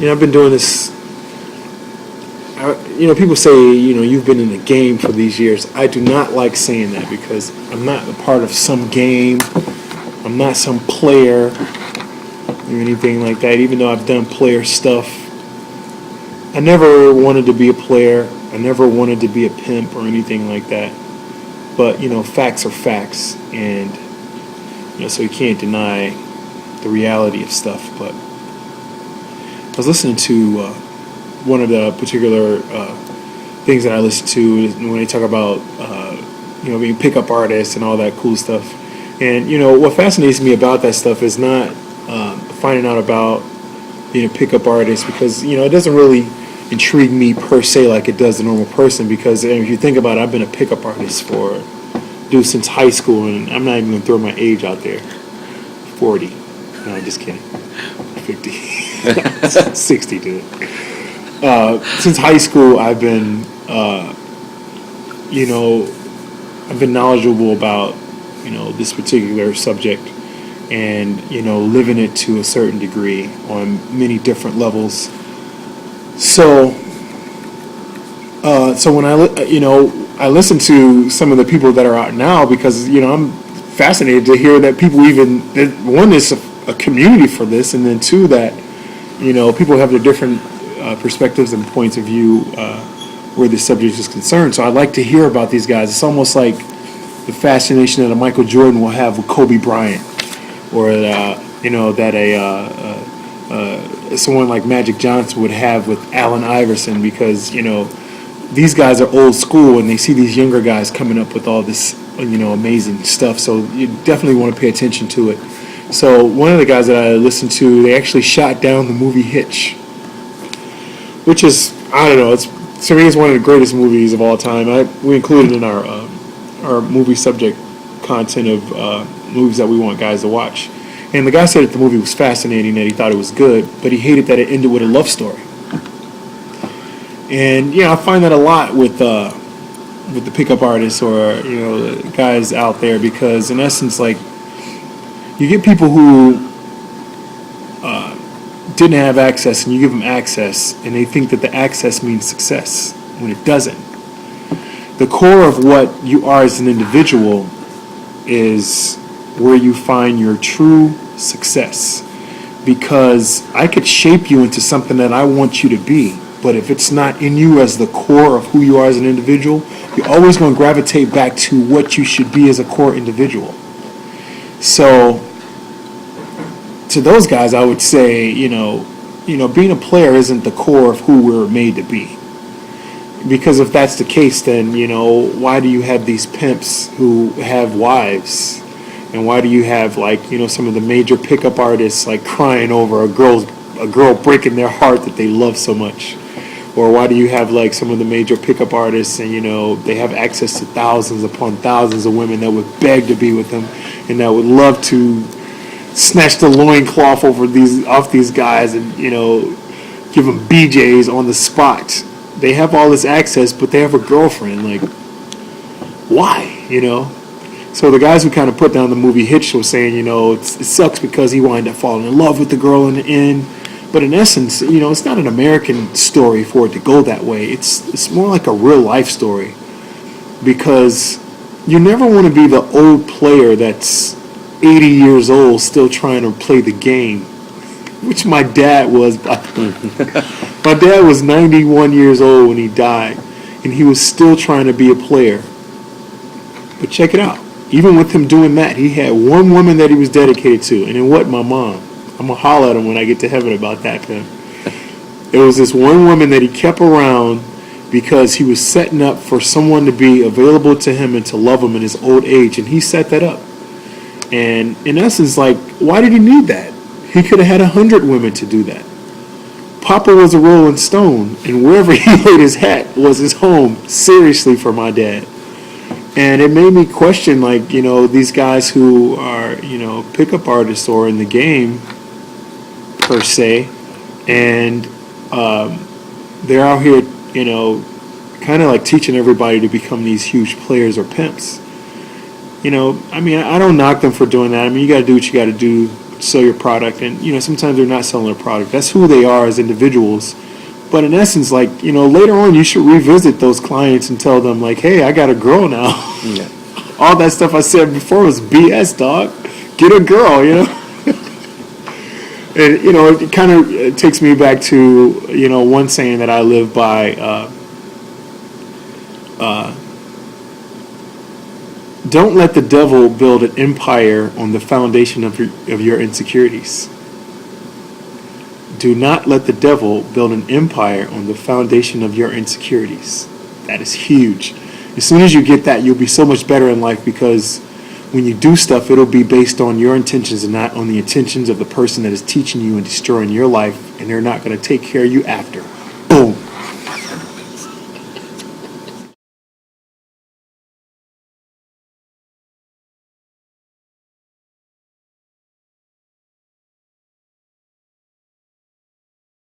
I've been doing this. People say, you've been in the game for these years. I do not like saying that because I'm not a part of some game. I'm not some player or anything like that, even though I've done player stuff. I never wanted to be a player. I never wanted to be a pimp or anything like that. But, facts are facts. And, so you can't deny the reality of stuff. But I was listening to one of the particular things that I listen to when they talk about, being pickup artists and all that cool stuff. And, what fascinates me about that stuff is not finding out about being a pickup artist because, it doesn't really intrigue me per se like it does the normal person because if you think about it, I've been a pickup artist since high school, and I'm not even going to throw my age out there. 40. No, just kidding. 50. 60, dude. Since high school, I've been, I've been knowledgeable about, this particular subject and, living it to a certain degree on many different levels. So when I listen to some of the people that are out now because, I'm fascinated to hear that people one, is a community for this, and then two, that, people have their different perspectives and points of view where this subject is concerned. So I like to hear about these guys. It's almost like the fascination that a Michael Jordan will have with Kobe Bryant, or that someone like Magic Johnson would have with Allen Iverson, because these guys are old school and they see these younger guys coming up with all this amazing stuff. So you definitely want to pay attention to it. So one of the guys that I listened to, they actually shot down the movie Hitch, which is, I don't know, to me it's one of the greatest movies of all time. We included in our movie subject content of movies that we want guys to watch. And the guy said that the movie was fascinating, that he thought it was good, but he hated that it ended with a love story. And I find that a lot with the pickup artists or the guys out there, because in essence, like, you get people who didn't have access, and you give them access, and they think that the access means success when it doesn't. The core of what you are as an individual is where you find your true success, because I could shape you into something that I want you to be, but if it's not in you as the core of who you are as an individual, you're always going to gravitate back to what you should be as a core individual. So to those guys, I would say, being a player isn't the core of who we're made to be. Because if that's the case, then, why do you have these pimps who have wives? And why do you have, like, some of the major pickup artists, like, crying over a girl breaking their heart that they love so much? Or why do you have, like, some of the major pickup artists and, they have access to thousands upon thousands of women that would beg to be with them and that would love to snatch the loincloth off these guys and, give them BJs on the spot. They have all this access, but they have a girlfriend. Like, why, So the guys who kind of put down the movie Hitch was saying, it sucks because he wound up falling in love with the girl in the end. But in essence, it's not an American story for it to go that way. It's more like a real life story, because you never want to be the old player that's 80 years old still trying to play the game, which my dad was. My dad was 91 years old when he died, and he was still trying to be a player. But check it out. Even with him doing that, he had one woman that he was dedicated to, and it wasn't my mom. I'm going to holler at him when I get to heaven about that, man. It was this one woman that he kept around because he was setting up for someone to be available to him and to love him in his old age, and he set that up. And in essence, like, why did he need that? He could have had 100 women to do that. Papa was a Rolling Stone, and wherever he laid his hat was his home, seriously, for my dad. And it made me question, like, these guys who are, pickup artists or in the game, per se, and they're out here, kind of like teaching everybody to become these huge players or pimps. I don't knock them for doing that. I mean, you got to do what you got to do sell your product, and sometimes they're not selling their product. That's who they are as individuals. But in essence, like, later on, you should revisit those clients and tell them, like, hey, I got a girl now. Yeah. All that stuff I said before was BS, dog. Get a girl, And, it kind of takes me back to, one saying that I live by. Don't let the devil build an empire on the foundation of your insecurities. Do not let the devil build an empire on the foundation of your insecurities. That is huge. As soon as you get that, you'll be so much better in life, because when you do stuff, it'll be based on your intentions and not on the intentions of the person that is teaching you and destroying your life, and they're not going to take care of you after.